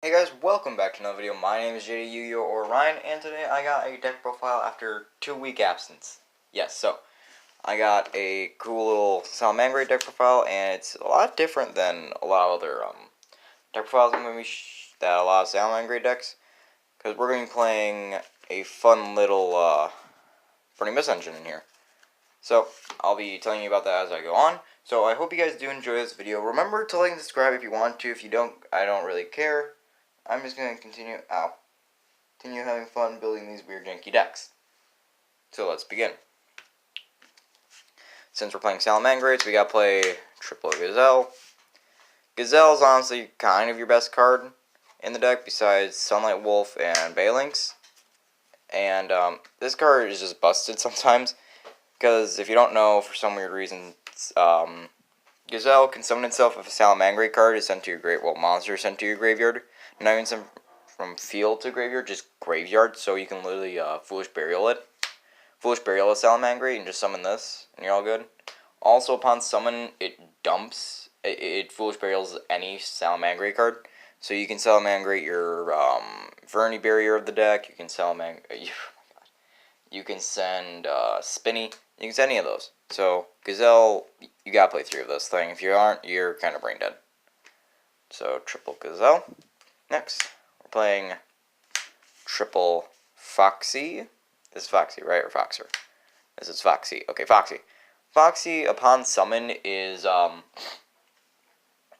Hey guys, welcome back to another video. My name is JD Yu-Yo or Ryan, and today I got a deck profile after 2-week absence. Yes, so I got a cool little Salamangreat deck profile, and it's a lot different than a lot of other deck profiles I'm going to be that a lot of Salamangreat decks, because we're going to be playing a fun little Burning Mist engine in here. So I'll be telling you about that as I go on. So I hope you guys do enjoy this video. Remember to like and subscribe if you want to. If you don't, I don't really care. I'm just going to continue having fun building these weird janky decks. So let's begin. Since we're playing Salamangreats, we gotta play triple Gazelle. Gazelle is honestly kind of your best card in the deck besides Sunlight Wolf and Balinx. And this card is just busted sometimes because if you don't know, for some weird reason, Gazelle can summon itself if a Salamangreat card is sent to your monster is sent to your graveyard. Not even some from field to graveyard, just graveyard, so you can literally Foolish Burial it. Foolish Burial a Salamangreat and just summon this, and you're all good. Also, upon summon, it dumps, it Foolish Burials any Salamangreat card. So you can Salamangreat your Verni Barrier of the deck, you can you can send Spinny, you can send any of those. So, Gazelle, you gotta play 3 of this thing. If you aren't, you're kind of brain dead. So, triple Gazelle. Next, we're playing triple Foxy. This is Foxy, right? Or Foxer? This is Foxy. Okay, Foxy. Foxy, upon summon, is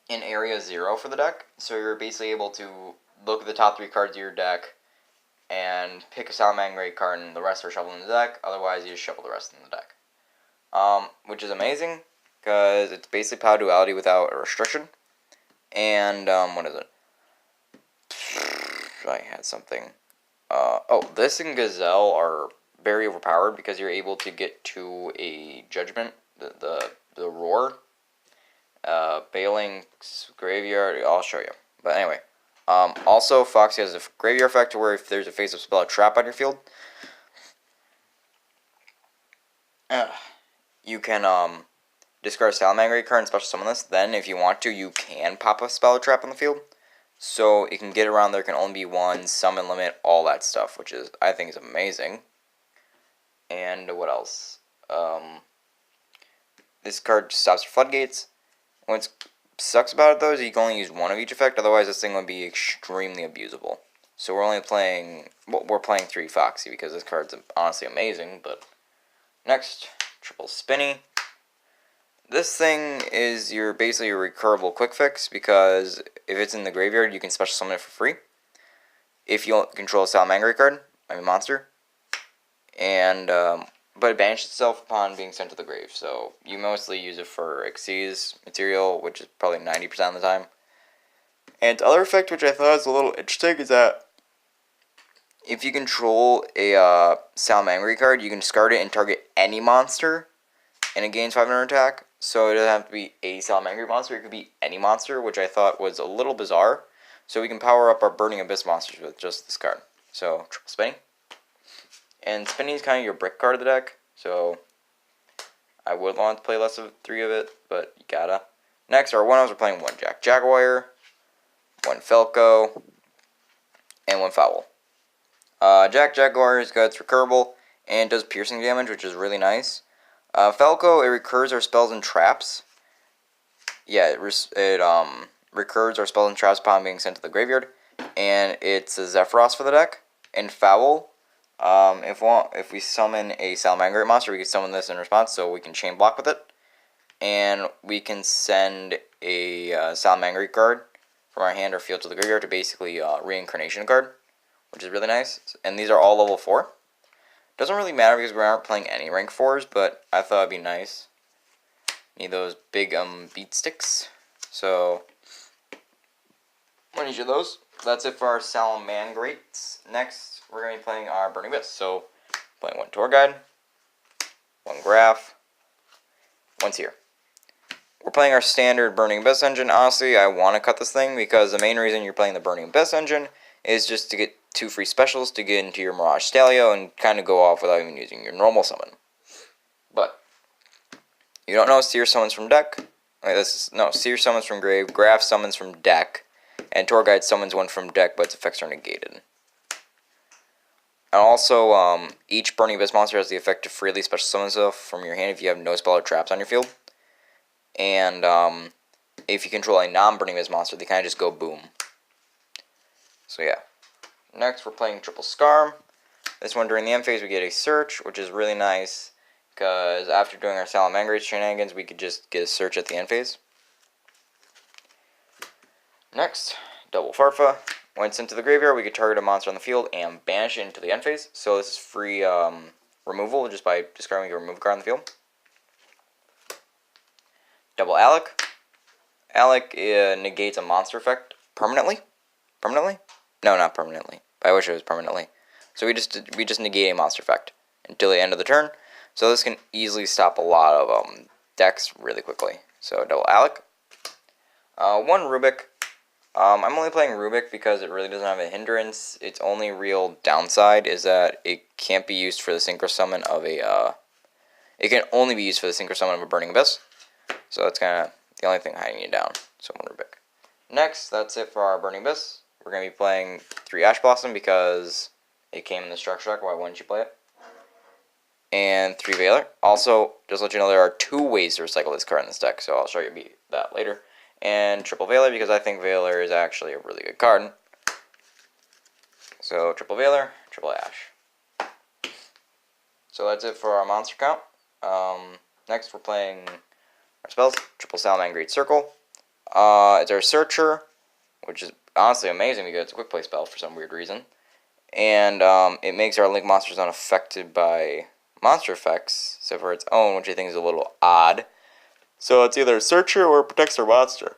in area 0 for the deck. So you're basically able to look at the top 3 cards of your deck and pick a Salamangreat card, and the rest are shuffled in the deck. Otherwise, you just shuffle the rest in the deck. Which is amazing, because it's basically Power Duality without a restriction. And, what is it? I had something. This and Gazelle are very overpowered because you're able to get to a Judgment, the Roar. Balinx, Graveyard, I'll show you. But anyway, also Foxy has a Graveyard effect to where if there's a face-up spell or trap on your field, you can discard a Salamangreat card and special summon this. Then, if you want to, you can pop a spell or trap on the field. So it can get around there, can only be 1, summon limit, all that stuff, which is, I think, is amazing. And what else? This card stops your floodgates. What sucks about it, though, is you can only use 1 of each effect, otherwise this thing would be extremely abusable. So we're only playing, we're playing 3 Foxy, because this card's honestly amazing, but... Next, triple Spinny. This thing is basically a recurable quick fix, because if it's in the graveyard, you can special summon it for free. If you control a Salamangreat card, monster. And, but it banishes itself upon being sent to the grave, so you mostly use it for Xyz material, which is probably 90% of the time. And the other effect, which I thought was a little interesting, is that if you control a Salamangreat card, you can discard it and target any monster, and it gains 500 attack. So it doesn't have to be a Salamangreat monster, it could be any monster, which I thought was a little bizarre. So we can power up our Burning Abyss monsters with just this card. So, triple Spinny. And Spinny is kind of your brick card of the deck, so I would want to play less of 3 of it, but you gotta. Next, our 1-ofs are playing 1 Jaguar, 1 Falco, and 1 Fowl. Jaguar is good, it's recurable, and does piercing damage, which is really nice. Falco, it recurs our spells and traps. Yeah, it recurs our spells and traps upon being sent to the graveyard. And it's a Zephyros for the deck. And Foul, if we summon a Salamangreat monster, we can summon this in response, so we can chain block with it. And we can send a Salamangreat card from our hand or field to the graveyard to basically reincarnation card, which is really nice. And these are all level 4. Doesn't really matter because we aren't playing any rank 4s, but I thought it'd be nice. Need those big beat sticks. So, one each of those. That's it for our Salamangreats. Next, we're going to be playing our Burning Abyss. So, playing 1 Tour Guide, 1 Graph, 1 Seer. We're playing our standard Burning Abyss engine. Honestly, I want to cut this thing because the main reason you're playing the Burning Abyss engine is just to get 2 free specials to get into your Mirage Stalio and kind of go off without even using your normal summon. But, you don't know Seer summons from deck. Seer summons from grave, Graph summons from deck, And Tour Guide summons one from deck, but its effects are negated. And also, each Burning Abyss monster has the effect to freely special summon itself from your hand if you have no spell or traps on your field. And if you control a non-Burning Abyss monster, they kind of just go boom. So yeah. Next, we're playing Triple Scarm. This one, during the end phase, we get a search, which is really nice, because after doing our Salamangreat shenanigans, we could just get a search at the end phase. Next, Double Farfa. When it's into the graveyard, we could target a monster on the field and banish it into the end phase. So this is free removal, just by discarding a remove card on the field. Double Alec. Alec negates a monster effect permanently. Permanently? No, not permanently. I wish it was permanently. So we just negate a monster effect until the end of the turn. So this can easily stop a lot of decks really quickly. So double Alec. One Rubik. I'm only playing Rubik because it really doesn't have a hindrance. Its only real downside is that it can't be used for the synchro summon of a. It can only be used for the synchro summon of a Burning Abyss. So that's kind of the only thing hiding it down. So one Rubik. Next, that's it for our Burning Abyss. We're going to be playing 3 Ash Blossom because it came in the structure deck. Why wouldn't you play it? And 3 Veiler. Also, just to let you know, there are 2 ways to recycle this card in this deck, so I'll show you that later. And triple Veiler because I think Veiler is actually a really good card. So triple Veiler, triple Ash. So that's it for our monster count. Next, we're playing our spells. Triple Salamangreat Circle. It's our Searcher, which is honestly amazing because it's a quick play spell for some weird reason. And it makes our Link monsters unaffected by monster effects, except for its own, which I think is a little odd. So it's either a Searcher or it protects our monster.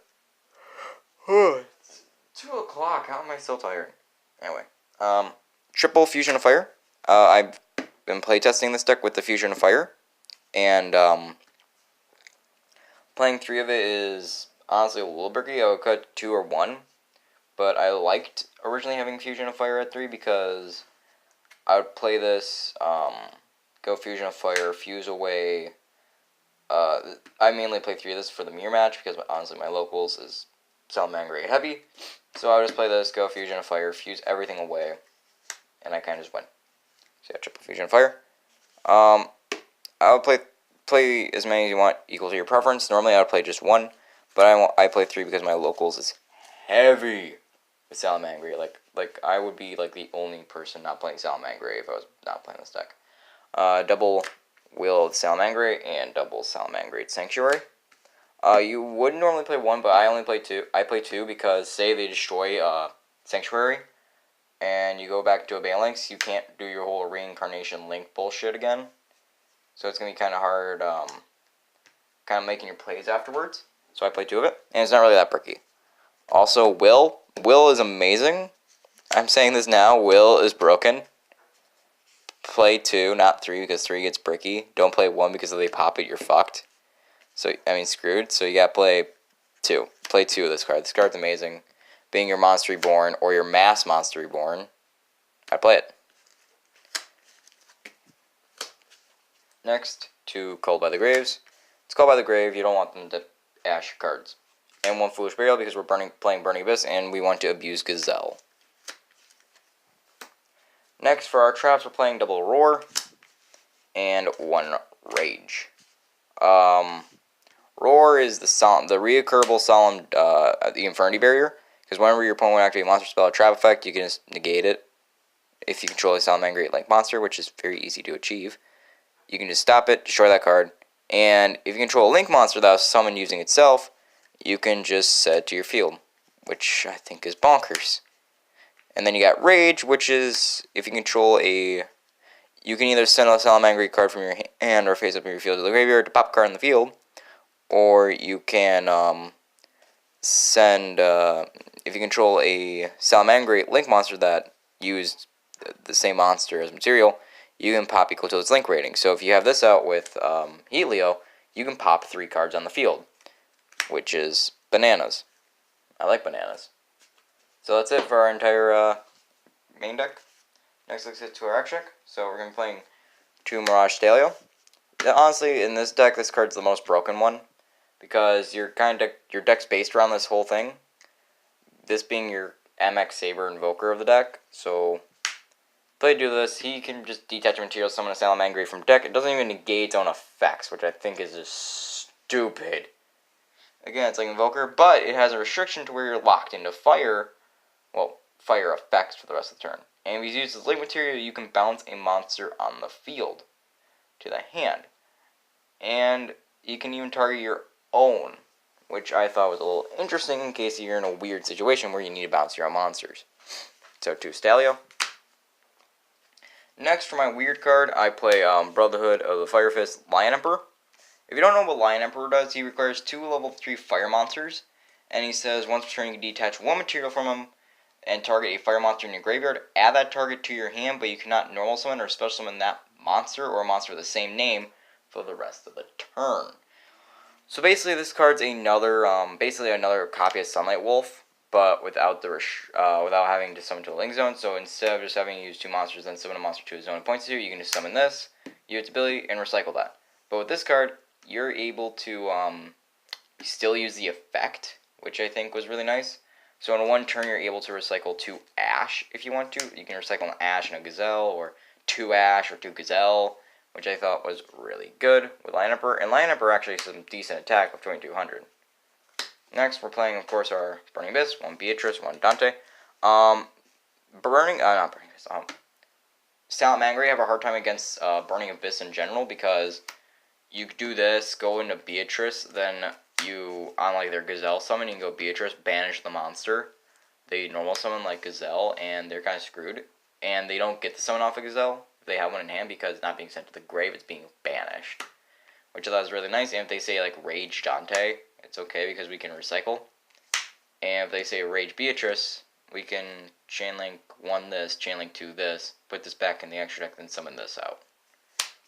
It's 2 o'clock. How am I still tired? Anyway, triple Fusion of Fire. I've been playtesting this deck with the Fusion of Fire, and playing 3 of it is honestly a little bricky. I would cut 2 or 1, but I liked originally having Fusion of Fire at 3 because I would play this, go Fusion of Fire, fuse away. I mainly play 3 of this for the mirror match because honestly my locals is Salamangreat heavy. So I would just play this, go Fusion of Fire, fuse everything away, and I kind of just win. So yeah, triple Fusion of Fire. I would play as many as you want, equal to your preference. Normally I would play just 1, but I play 3 because my locals is heavy with Salamangreat. Like I would be like the only person not playing Salamangreat if I was not playing this deck. Double Will of Salamangreat and double Salamangreat Sanctuary. You would normally play 1, but I only play 2. I play 2 because say they destroy Sanctuary and you go back to a Banelinks, you can't do your whole reincarnation link bullshit again. So it's gonna be kind of hard, kind of making your plays afterwards. So I play 2 of it, and it's not really that bricky. Also, Will is amazing. I'm saying this now. Will is broken. Play 2, not 3, because 3 gets bricky. Don't play 1 because if they pop it, you're fucked. So, I mean, screwed. So you gotta play 2. Play 2 of this card. This card's amazing. Being your Monster Reborn or your Mass Monster Reborn, I play it. Next, 2 Called by the Graves. It's Called by the Grave. You don't want them to ash cards. And 1 Foolish Burial because we're playing Burning Abyss and we want to abuse Gazelle. Next, for our traps, we're playing double Roar and 1 Rage. Roar is the reoccurable solemn the Infernity Barrier, because whenever your opponent activates a monster spell or trap effect, you can just negate it. If you control a Salamangreat-like monster, which is very easy to achieve, you can just stop it, destroy that card, and if you control a Link monster that was summoned using itself, you can just set it to your field, which I think is bonkers. And then you got Rage, which is if you control a... You can either send a Salamangreat card from your hand or face up in your field to the graveyard to pop a card in the field, or you can send... if you control a Salamangreat Link monster that used the same monster as material, you can pop equal to its Link rating. So if you have this out with Helio, you can pop 3 cards on the field, which is bananas. I like bananas. So that's it for our entire main deck. Next, let's get to our act check. So we're going to be playing 2 Mirage Stalio. Honestly, in this deck, this card's the most broken one, because your deck's based around this whole thing. this being your MX Saber Invoker of the deck. So, play do this, he can just detach a material, summon a Salamangreat from deck. It doesn't even negate its own effects, which I think is just stupid. Again, it's like Invoker, but it has a restriction to where you're locked into fire, well, fire effects for the rest of the turn. And if you use this link material, you can bounce a monster on the field to the hand. And you can even target your own, which I thought was a little interesting in case you're in a weird situation where you need to bounce your own monsters. So 2 Stalio. Next, for my weird card, I play Brotherhood of the Fire Fist Lion Emperor. If you don't know what Lion Emperor does, he requires 2 level 3 fire monsters. And he says once per turn you can detach 1 material from him and target a fire monster in your graveyard. Add that target to your hand, but you cannot normal summon or special summon that monster or a monster with the same name for the rest of the turn. So basically, this card's another, basically another copy of Sunlight Wolf, but without the without having to summon to a link zone. So instead of just having to use 2 monsters, then summon a monster to a zone it points to, you can just summon this, use its ability, and recycle that. But with this card, you're able to still use the effect, which I think was really nice. So in 1 turn, you're able to recycle 2 Ash if you want to. You can recycle an Ash and a Gazelle, or 2 Ash or 2 Gazelle, which I thought was really good with Lion Emperor. And Lion Emperor actually has some decent attack of 2200. Next, we're playing, of course, our Burning Abyss, 1 Beatrice, 1 Dante. Not Burning Abyss. Salamangreat have a hard time against Burning Abyss in general because you do this, go into Beatrice, then you, on like their Gazelle summon, you can go Beatrice, banish the monster. They normal summon like Gazelle, and they're kind of screwed. And they don't get the summon off of Gazelle if they have one in hand because it's not being sent to the grave, it's being banished. Which I thought was really nice. And if they say like Rage Dante, it's okay because we can recycle. And if they say Rage Beatrice, we can chainlink 1 this, chainlink 2 this, put this back in the extra deck, then summon this out.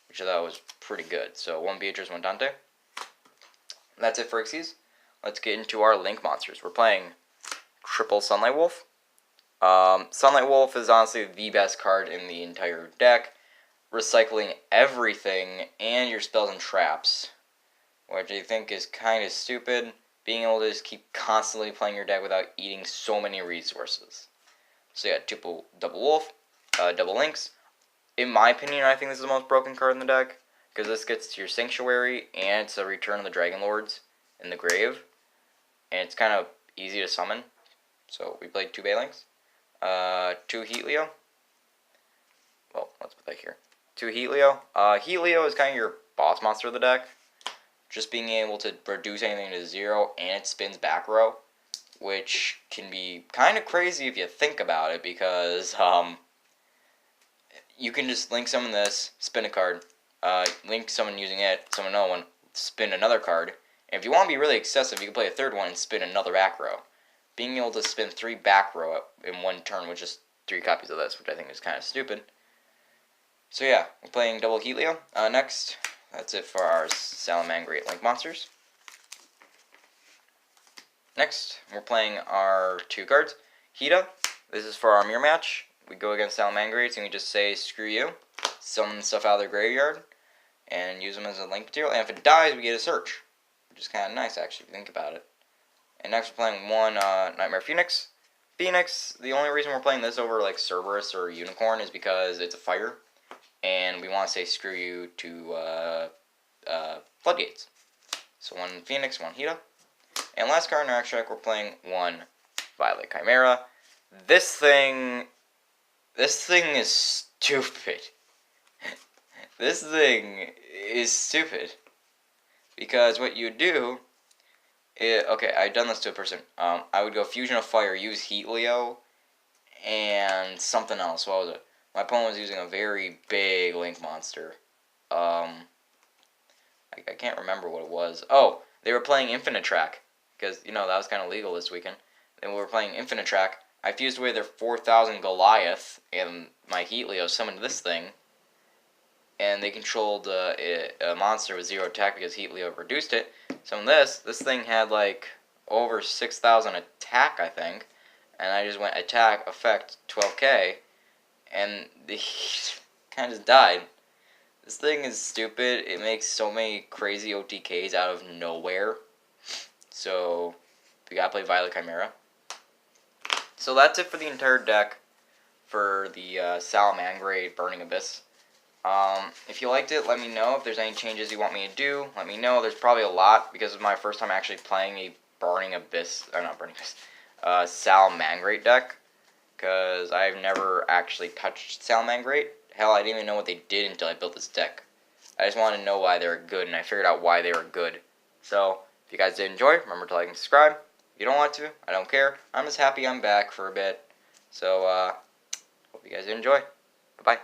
Which I thought was pretty good. So 1 Beatrice, 1 Dante. That's it for Xyz. Let's get into our Link monsters. We're playing triple Sunlight Wolf. Sunlight Wolf is honestly the best card in the entire deck. Recycling everything and your spells and traps, which I think is kind of stupid. Being able to just keep constantly playing your deck without eating so many resources. So yeah, double Wolf, double Links. In my opinion, I think this is the most broken card in the deck, because this gets to your Sanctuary, and it's a Return of the Dragon Lords in the grave, and it's kind of easy to summon. So we played 2 Baylings, 2 Heatleo. Well, let's put that here. 2 Heatleo. Heatleo is kind of your boss monster of the deck. Just being able to reduce anything to 0, and it spins back row, which can be kind of crazy if you think about it, because you can just link summon this, spin a card, link summon using it, summon another one, spin another card, and if you want to be really excessive, you can play a 3rd one and spin another back row. Being able to spin 3 back row in 1 turn with just 3 copies of this, which I think is kind of stupid. So yeah, we're playing double Heatleo. Next, that's it for our Salamangreat Link monsters. Next, we're playing our 2 cards. Hida, this is for our mirror match. We go against Salamangreats and we just say, screw you, summon stuff out of their graveyard, and use them as a link material. And if it dies, we get a search, which is kind of nice, actually, if you think about it. And next, we're playing 1 Nightmare Phoenix. Phoenix, the only reason we're playing this over, like, Cerberus or Unicorn is because it's a fire, and we want to say screw you to Floodgates. So 1 Phoenix, 1 Hida. And last card in our extra deck, we're playing 1 Violet Chimera. This thing is stupid. This thing is stupid. Because what you do, okay, I've done this to a person. I would go Fusion of Fire, use Heatleo, and something else. What was it? My opponent was using a very big Link monster. I can't remember what it was. Oh, they were playing Infinite Track, because, you know, that was kind of legal this weekend. Then we were playing Infinite Track. I fused away their 4,000 Goliath, and my Heatleo summoned this thing, and they controlled a monster with 0 attack because Heatleo reduced it. So in this thing had like over 6,000 attack, I think, and I just went attack, effect, 12k, and he kind of just died. This thing is stupid. It makes so many crazy OTKs out of nowhere. So we gotta play Violet Chimera. So that's it for the entire deck for the Salamangreat Burning Abyss. If you liked it, let me know. If there's any changes you want me to do, let me know. There's probably a lot because it's my first time actually playing a Burning Abyss, or not Burning Abyss, Salamangreat deck, because I've never actually touched Salamangreat. Hell, I didn't even know what they did until I built this deck. I just wanted to know why they were good, and I figured out why they were good. So, if you guys did enjoy, remember to like and subscribe. If you don't want to, I don't care. I'm just happy I'm back for a bit. So, hope you guys did enjoy. Bye-bye.